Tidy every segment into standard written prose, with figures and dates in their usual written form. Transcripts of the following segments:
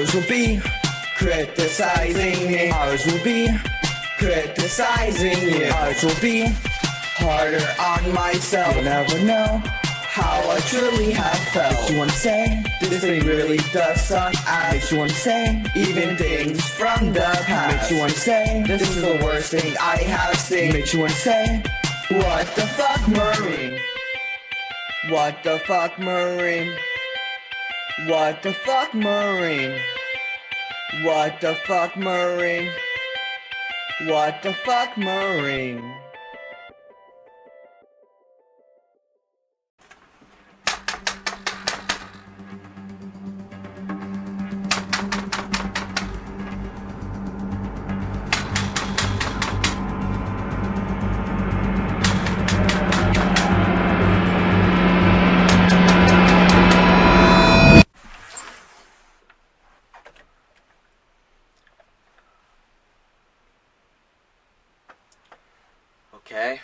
Ours will be criticizing me. Ours will be criticizing you. Ours will be harder on myself. You'll never know how I truly have felt. Makes you wanna say, this thing really does suck ass. Makes you wanna say, even things from the past. Makes you wanna say, this is the worst thing I have seen. Makes you wanna say, what the fuck, Marine? What the fuck, Marine? What the fuck, Marine? What the fuck, Marine? What the fuck, Marine? Okay.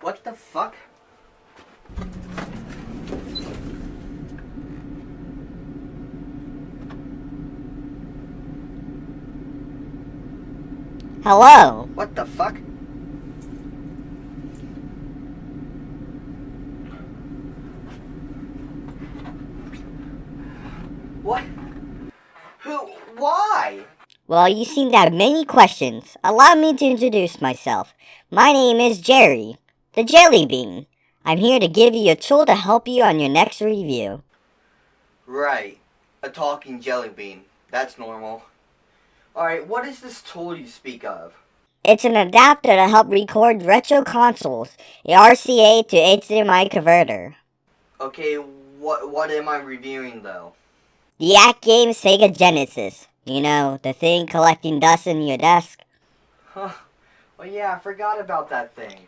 What the fuck? Hello? What the fuck? What? Who? Why? Well, you seem to have many questions. Allow me to introduce myself. My name is Jerry, the Jelly Bean. I'm here to give you a tool to help you on your next review. Right. A talking jelly bean. That's normal. Alright, what is this tool you speak of? It's an adapter to help record retro consoles, a RCA to HDMI converter. Okay, what am I reviewing though? The Act Game Sega Genesis. You know, the thing collecting dust in your desk. Huh. Well, yeah, I forgot about that thing.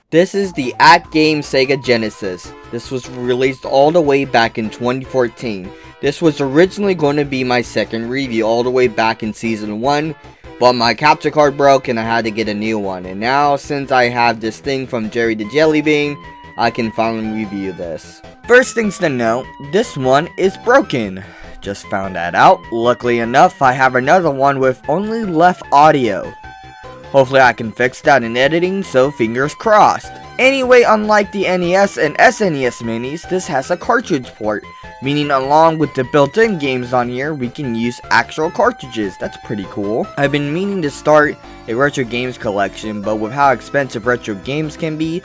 This is the At Game Sega Genesis. This was released all the way back in 2014. This was originally going to be my second review all the way back in Season 1, but my capture card broke and I had to get a new one. And now, since I have this thing from Jerry the Jelly Bean, I can finally review this. First things to note, this one is broken. Just found that out. Luckily enough, I have another one with only left audio. Hopefully I can fix that in editing, so fingers crossed. Anyway, unlike the NES and SNES minis, this has a cartridge port, meaning along with the built-in games on here, we can use actual cartridges. That's pretty cool. I've been meaning to start a retro games collection, but with how expensive retro games can be,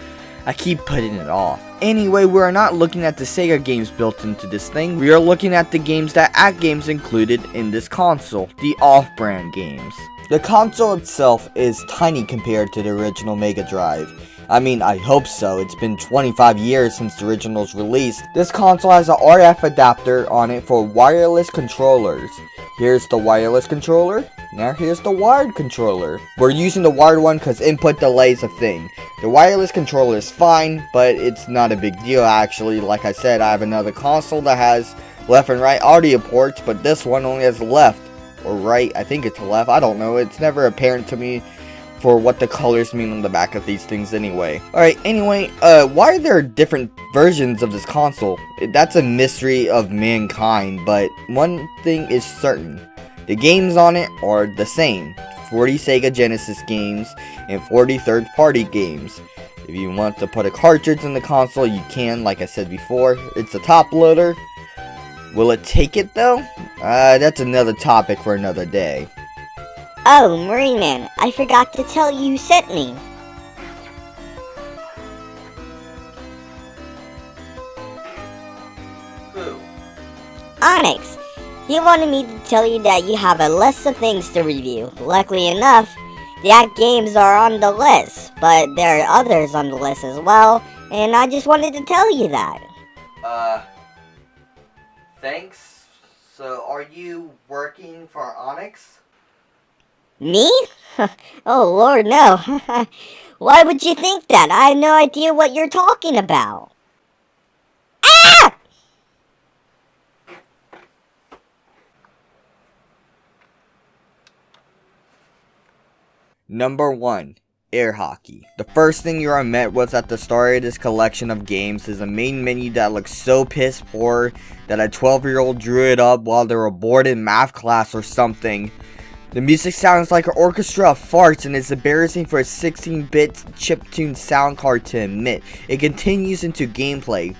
I keep putting it off. Anyway, we are not looking at the Sega games built into this thing. We are looking at the games that Act Games included in this console, the off-brand games. The console itself is tiny compared to the original Mega Drive. I mean, I hope so. It's been 25 years since the original's released. This console has an RF adapter on it for wireless controllers. Here's the wireless controller. Now here's the wired controller. We're using the wired one because input delay is a thing. The wireless controller is fine, but it's not a big deal actually. Like I said, I have another console that has left and right audio ports, but this one only has left or right. I think it's left. I don't know. It's never apparent to me for what the colors mean on the back of these things anyway. Alright, anyway, why are there different versions of this console? That's a mystery of mankind, but one thing is certain. The games on it are the same. 40 Sega Genesis games and 40 third-party games. If you want to put a cartridge in the console, you can, like I said before. It's a top loader. Will it take it though? That's another topic for another day. Oh, Marineman, I forgot to tell you who sent me. Who? Onyx. He wanted me to tell you that you have a list of things to review. Luckily enough, the Act games are on the list, but there are others on the list as well, and I just wanted to tell you that. Thanks. So, are you working for Onyx? Me? Oh lord, no. Why would you think that? I have no idea what you're talking about. Ah! Number 1. Air hockey. The first thing you are met with at the start of this collection of games is a main menu that looks so piss poor that a 12-year-old drew it up while they were bored in math class or something. The music sounds like an orchestra of farts and is embarrassing for a 16-bit chiptune sound card to admit. It continues into gameplay.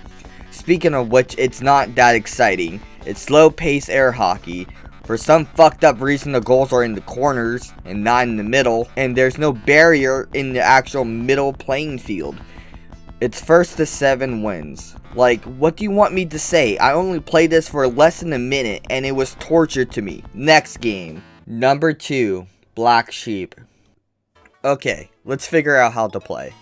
Speaking of which, it's not that exciting. It's slow-paced air hockey. For some fucked up reason, the goals are in the corners and not in the middle, and there's no barrier in the actual middle playing field. It's first to 7 wins. Like, what do you want me to say? I only played this for less than a minute and it was torture to me. Next game. Number 2. Black Sheep. Okay, let's figure out how to play.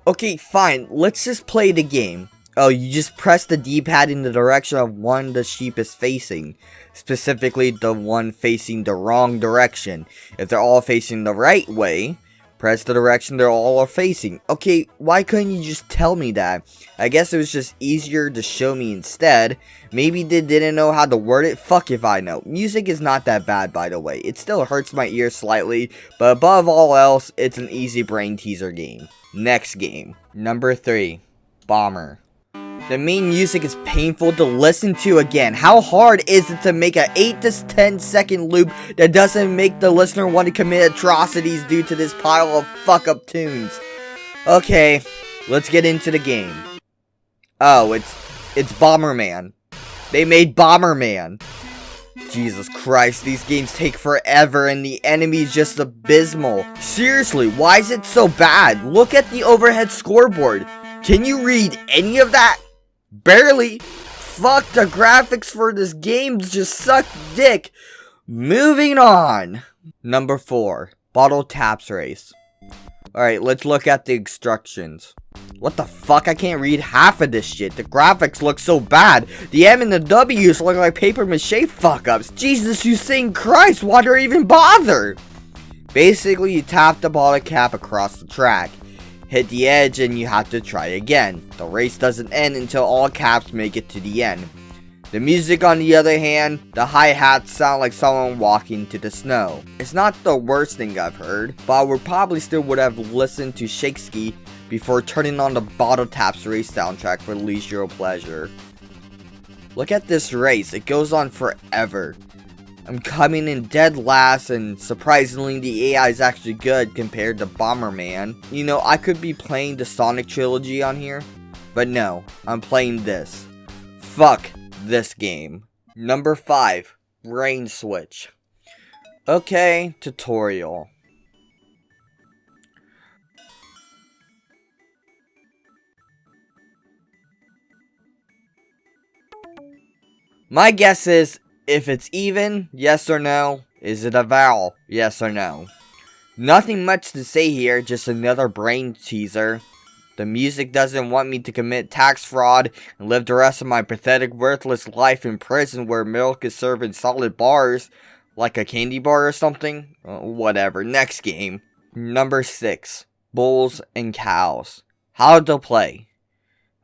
Okay, fine, let's just play the game. Oh, you just press the D-pad in the direction of one the sheep is facing. Specifically, the one facing the wrong direction. If they're all facing the right way, press the direction they're all are facing. Okay, why couldn't you just tell me that? I guess it was just easier to show me instead. Maybe they didn't know how to word it. Fuck if I know. Music is not that bad, by the way. It still hurts my ears slightly, but above all else, it's an easy brain teaser game. Next game. Number 3. Bomber. The main music is painful to listen to again. How hard is it to make an 8 to 10 second loop that doesn't make the listener want to commit atrocities due to this pile of fuck up tunes? Okay, let's get into the game. Oh, it's Bomberman. They made Bomberman. Jesus Christ, these games take forever and the enemy is just abysmal. Seriously, why is it so bad? Look at the overhead scoreboard. Can you read any of that? Barely. Fuck, the graphics for this game just suck dick. Moving on. Number 4. Bottle Taps Race. Alright, let's look at the instructions. What the fuck? I can't read half of this shit. The graphics look so bad. The M and the W's look like paper mache fuck-ups. Jesus, you saying Christ, why do I even bother? Basically, you tap the bottle cap across the track. Hit the edge and you have to try again. The race doesn't end until all caps make it to the end. The music, on the other hand, the hi-hats sound like someone walking to the snow. It's not the worst thing I've heard, but I would probably still would have listened to Shakespeare before turning on the Bottle Taps Race soundtrack for leisure pleasure. Look at this race, it goes on forever. I'm coming in dead last, and surprisingly the AI is actually good compared to Bomberman. You know, I could be playing the Sonic trilogy on here, but no, I'm playing this. Fuck this game. Number 5. Brain Switch. Okay, tutorial. My guess is, if it's even, yes or no. Is it a vowel, yes or no? Nothing much to say here, just another brain teaser. The music doesn't want me to commit tax fraud and live the rest of my pathetic, worthless life in prison where milk is served in solid bars, like a candy bar or something. Whatever, next game. Number 6. Bulls and Cows. How to play.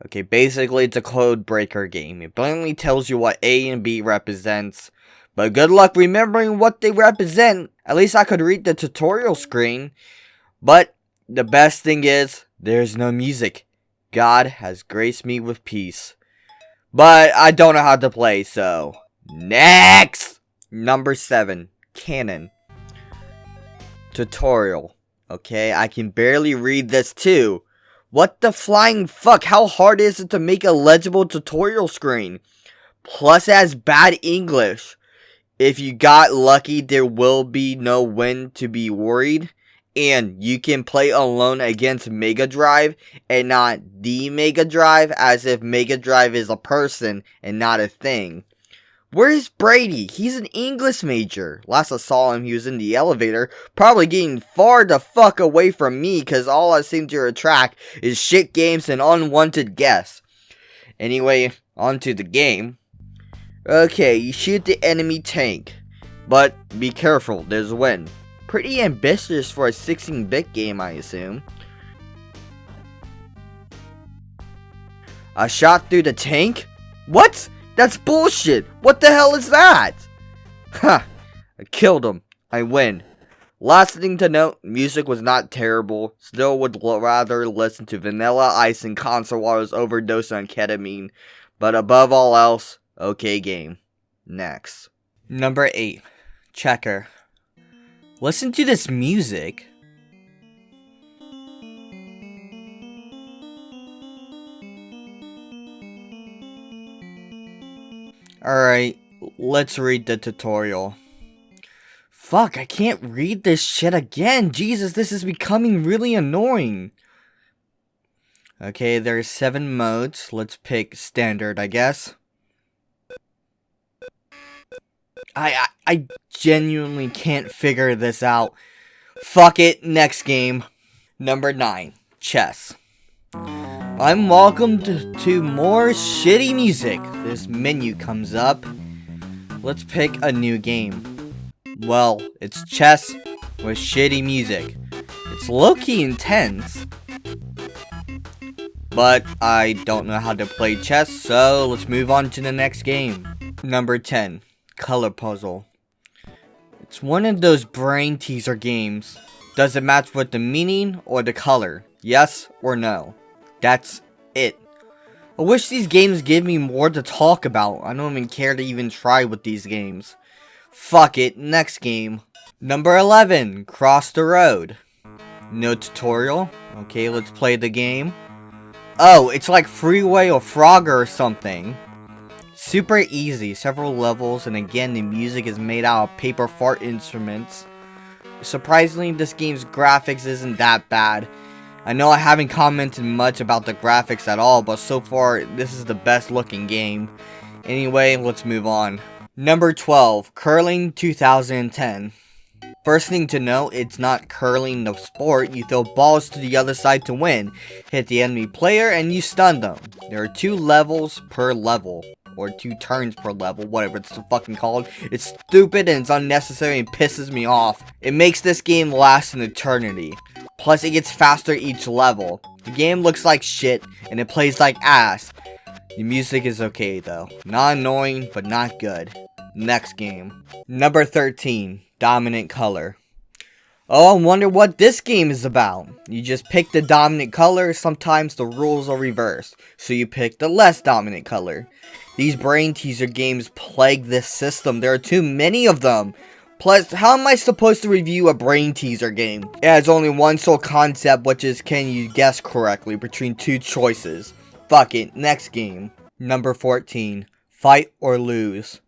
Okay, basically it's a code breaker game. It blatantly tells you what A and B represents, but good luck remembering what they represent. At least I could read the tutorial screen. But the best thing is, there's no music. God has graced me with peace. But I don't know how to play, so next! Number 7. Canon. Tutorial. Okay, I can barely read this too. What the flying fuck? How hard is it to make a legible tutorial screen? Plus it has bad English. If you got lucky, there will be no win to be worried. And you can play alone against Mega Drive and not the Mega Drive, as if Mega Drive is a person and not a thing. Where's Brady? He's an English major. Last I saw him, he was in the elevator, probably getting far the fuck away from me, cause all I seem to attract is shit games and unwanted guests. Anyway, on to the game. Okay, you shoot the enemy tank, but be careful, there's wind. Pretty ambitious for a 16-bit game, I assume. I shot through the tank? What? That's bullshit. What the hell is that? Ha! I killed him. I win. Last thing to note, music was not terrible. Still would rather listen to Vanilla Ice and concert while I was overdosed on ketamine. But above all else, okay game. Next. Number 8. Checker. Listen to this music. Alright, let's read the tutorial. Fuck, I can't read this shit again. Jesus, this is becoming really annoying. Okay, there's 7 modes. Let's pick standard, I guess. I genuinely can't figure this out. Fuck it, next game. Number 9, chess. I'm welcomed to more shitty music. This menu comes up. Let's pick a new game. Well, it's chess with shitty music. It's low-key intense. But I don't know how to play chess, so let's move on to the next game. Number 10, color puzzle. It's one of those brain teaser games. Does it match with the meaning or the color? Yes or no? That's it. I wish these games give me more to talk about. I don't even care to even try with these games. Fuck it, next game. Number 11, Cross the Road. No tutorial. Okay, let's play the game. Oh, it's like Freeway or Frogger or something. Super easy, several levels, and again the music is made out of paper fart instruments. Surprisingly, this game's graphics isn't that bad. I know I haven't commented much about the graphics at all, but so far this is the best looking game. Anyway, let's move on. Number 12, Curling 2010. First thing to note, it's not curling the sport. You throw balls to the other side to win. Hit the enemy player and you stun them. There are 2 levels per level. Or 2 turns per level, whatever it's fucking called. It's stupid and it's unnecessary and pisses me off. It makes this game last an eternity. Plus it gets faster each level. The game looks like shit and it plays like ass. The music is okay though. Not annoying, but not good. Next game. Number 13, Dominant Color. Oh, I wonder what this game is about. You just pick the dominant color. Sometimes the rules are reversed, so you pick the less dominant color. These brain teaser games plague this system. There are too many of them. Plus, how am I supposed to review a brain teaser game? It has only one sole concept, which is can you guess correctly between 2 choices. Fuck it, next game. Number 14, Fight or Lose.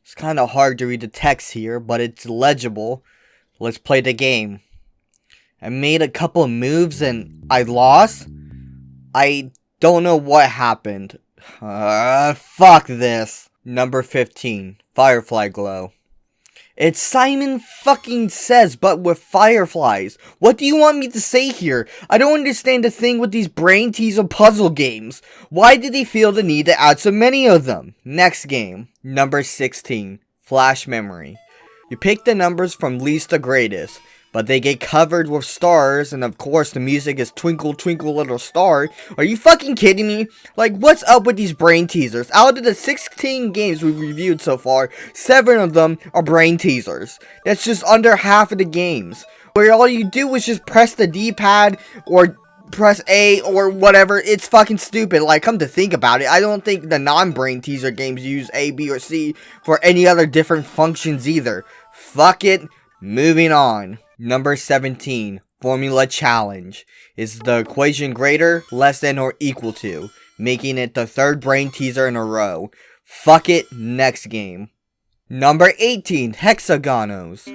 It's kinda hard to read the text here, but it's legible. Let's play the game. I made a couple of moves and I lost. I don't know what happened. Fuck this. Number 15, Firefly Glow. It's Simon fucking Says, but with fireflies. What do you want me to say here? I don't understand the thing with these brain teaser puzzle games. Why did they feel the need to add so many of them? Next game. Number 16, Flash Memory. You pick the numbers from least to greatest, but they get covered with stars, and of course the music is Twinkle Twinkle Little Star. Are you fucking kidding me? Like, what's up with these brain teasers? Out of the 16 games we've reviewed so far, 7 of them are brain teasers. That's just under half of the games, where all you do is just press the D-pad, or press A, or whatever. It's fucking stupid. Like, come to think about it, I don't think the non-brain teaser games use A, B, or C for any other different functions either. Fuck it. Moving on. Number 17, Formula Challenge. Is the equation greater, less than, or equal to? Making it the 3rd brain teaser in a row. Fuck it, next game. Number 18, Hexagonals.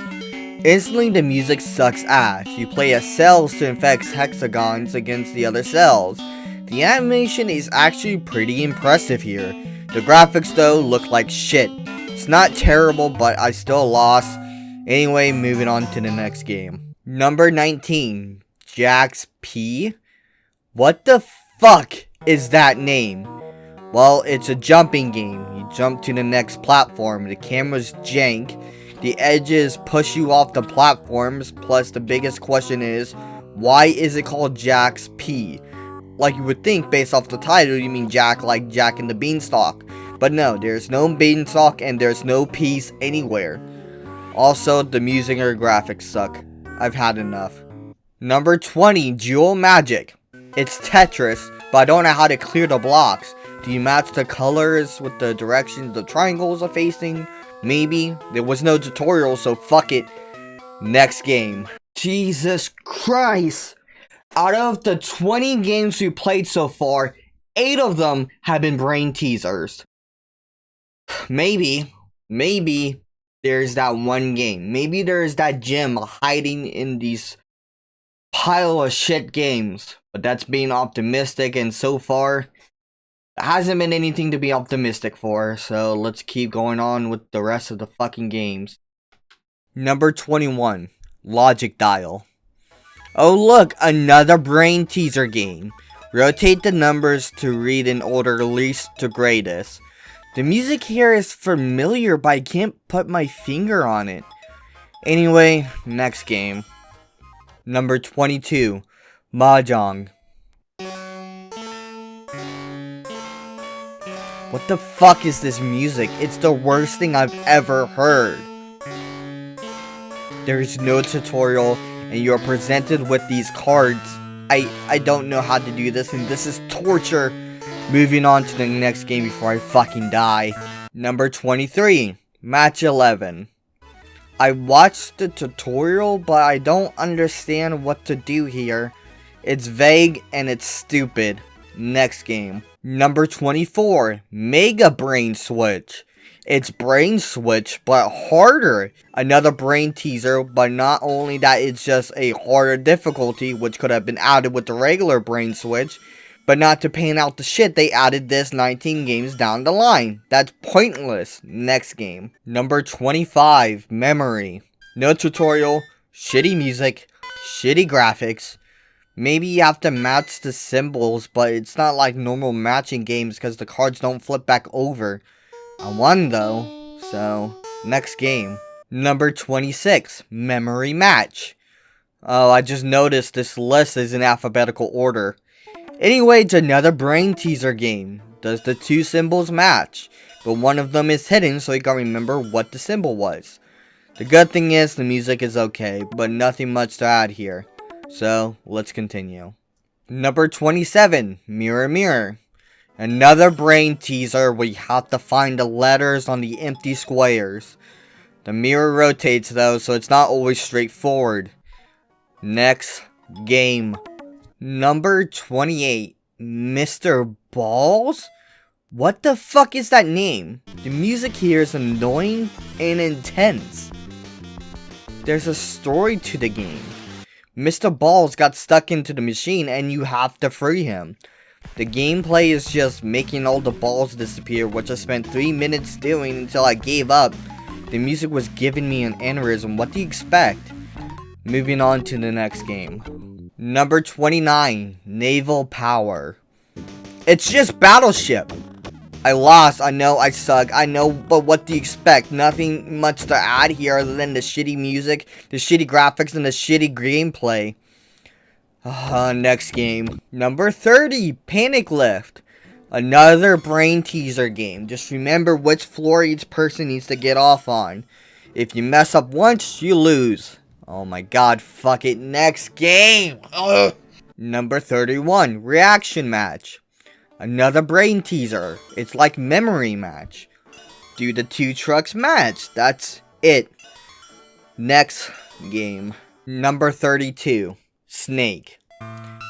Instantly the music sucks ass. You play as cells to infect hexagons against the other cells. The animation is actually pretty impressive here. The graphics though look like shit. It's not terrible, but I still lost. Anyway, moving on to the next game. Number 19, Jax P. What the fuck is that name? Well, it's a jumping game. You jump to the next platform. The camera's jank. The edges push you off the platforms. Plus, the biggest question is, why is it called Jax P? Like you would think based off the title, you mean Jack like Jack and the Beanstalk. But no, there's no Beanstalk and there's no peace anywhere. Also, the music or graphics suck. I've had enough. Number 20, Jewel Magic. It's Tetris, but I don't know how to clear the blocks. Do you match the colors with the directions the triangles are facing? Maybe. There was no tutorial, so fuck it. Next game. Jesus Christ. Out of the 20 games we played so far, 8 of them have been brain teasers. Maybe there's that one game. Maybe there's that gem hiding in these pile of shit games. But that's being optimistic, and so far, there hasn't been anything to be optimistic for. So let's keep going on with the rest of the fucking games. Number 21, Logic Dial. Oh look, another brain teaser game. Rotate the numbers to read in order least to greatest. The music here is familiar, but I can't put my finger on it. Anyway, next game. Number 22, Mahjong. What the fuck is this music? It's the worst thing I've ever heard. There is no tutorial, and you're presented with these cards. I don't know how to do this, and this is torture. Moving on to the next game before I fucking die. Number 23, Match 11. I watched the tutorial, but I don't understand what to do here. It's vague and it's stupid. Next game. Number 24, Mega Brain Switch. It's Brain Switch, but harder. Another brain teaser, but not only that, it's just a harder difficulty, which could have been added with the regular Brain Switch. But not to paint out the shit, they added this 19 games down the line. That's pointless. Next game. Number 25, Memory. No tutorial, shitty music, shitty graphics. Maybe you have to match the symbols, but it's not like normal matching games because the cards don't flip back over. I won though, so next game. Number 26, Memory Match. Oh, I just noticed this list is in alphabetical order. Anyway, it's another brain teaser game. Does the two symbols match? But one of them is hidden, so you gotta remember what the symbol was. The good thing is the music is okay, but nothing much to add here. So, let's continue. Number 27, Mirror Mirror. Another brain teaser where you have to find the letters on the empty squares. The mirror rotates though, so it's not always straightforward. Next game. Number 28, Mr. Balls? What the fuck is that name? The music here is annoying and intense. There's a story to the game. Mr. Balls got stuck into the machine and you have to free him. The gameplay is just making all the balls disappear, which I spent 3 minutes doing until I gave up. The music was giving me an aneurysm. What do you expect? Moving on to the next game. Number 29, Naval Power. It's just Battleship. I lost, I know, I suck, I know, but what do you expect? Nothing much to add here other than the shitty music, the shitty graphics, and the shitty gameplay. Next game. Number 30, Panic Lift. Another brain teaser game. Just remember which floor each person needs to get off on. If you mess up once, you lose. Oh my god, fuck it. Next game. Ugh. Number 31, Reaction Match. Another brain teaser. It's like Memory Match. Do the two trucks match? That's it. Next game. Number 32, Snake.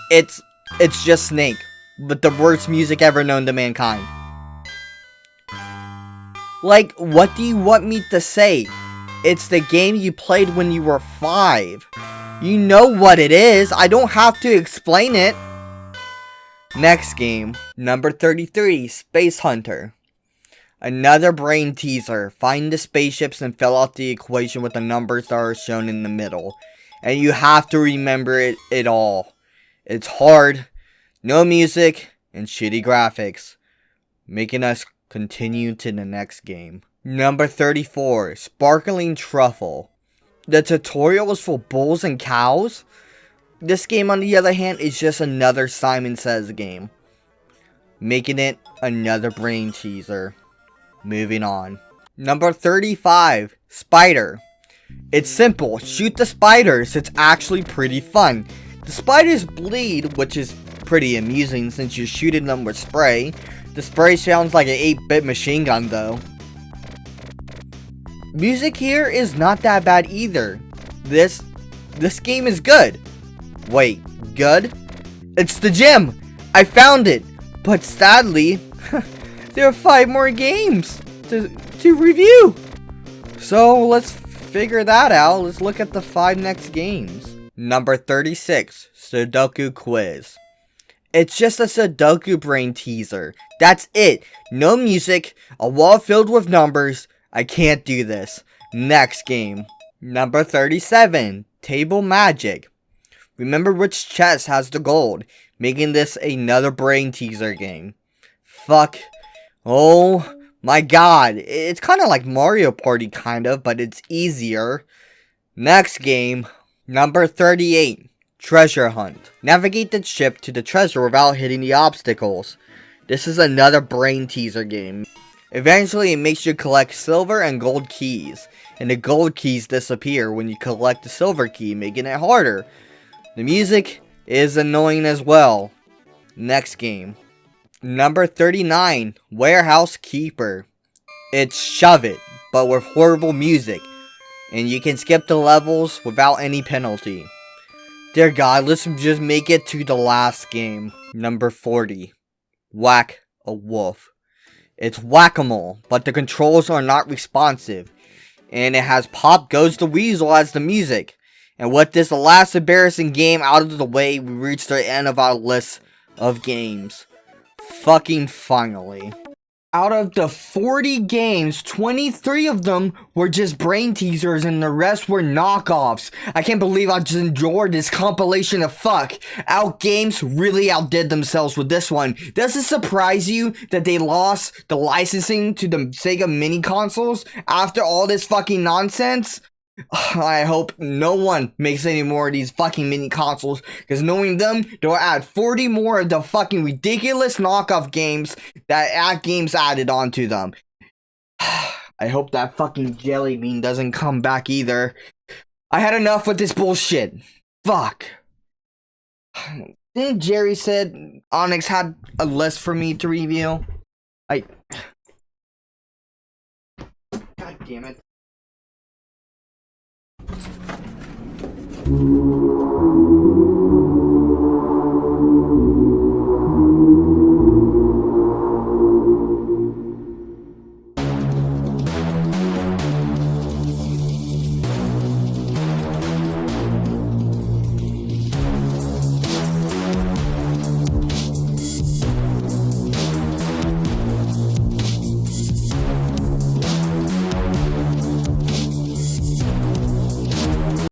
It's just Snake, but the worst music ever known to mankind. Like, what do you want me to say? It's the game you played when you were 5. You know what it is. I don't have to explain it. Next game. Number 33, Space Hunter. Another brain teaser. Find the spaceships and fill out the equation with the numbers that are shown in the middle. And you have to remember it all. It's hard, no music, and shitty graphics. Making us continue to the next game. Number 34, Sparkling Truffle. The tutorial was for bulls and cows? This game, on the other hand, is just another Simon Says game, making it another brain teaser. Moving on. Number 35, Spider. It's simple, shoot the spiders, it's actually pretty fun. The spiders bleed, which is pretty amusing since you're shooting them with spray. The spray sounds like an 8-bit machine gun though. Music here is not that bad either. This game is good. Wait, good? It's the gym! I found it! But sadly, there are 5 more games to review! So let's figure that out. Let's look at the 5 next games. Number 36, Sudoku Quiz. It's just a Sudoku brain teaser. That's it. No music, a wall filled with numbers. I can't do this. Next game. Number 37, Table Magic. Remember which chest has the gold, making this another brain teaser game. Fuck. Oh my god. It's kind of like Mario Party kind of, but it's easier. Next game. Number 38, Treasure Hunt. Navigate the ship to the treasure without hitting the obstacles. This is another brain teaser game. Eventually it makes you collect silver and gold keys, and the gold keys disappear when you collect the silver key, making it harder. The music is annoying as well. Next game. Number 39, Warehouse Keeper. It's Shove It, but with horrible music, and you can skip the levels without any penalty. Dear God, let's just make it to the last game. Number 40, Whack a Wolf. It's whack-a-mole, but the controls are not responsive, and it has Pop Goes the Weasel as the music. And with this last embarrassing game out of the way, we reach the end of our list of games. Fucking finally. Out of the 40 games, 23 of them were just brain teasers and the rest were knockoffs. I can't believe I just enjoyed this compilation of fuck. Out games really outdid themselves with this one. Does it surprise you that they lost the licensing to the Sega mini consoles after all this fucking nonsense? I hope no one makes any more of these fucking mini consoles, because knowing them, they'll add 40 more of the fucking ridiculous knockoff games that games added onto them. I hope that fucking jelly bean doesn't come back either. I had enough with this bullshit. Fuck. Didn't Jerry said Onyx had a list for me to review? God damn it. うん。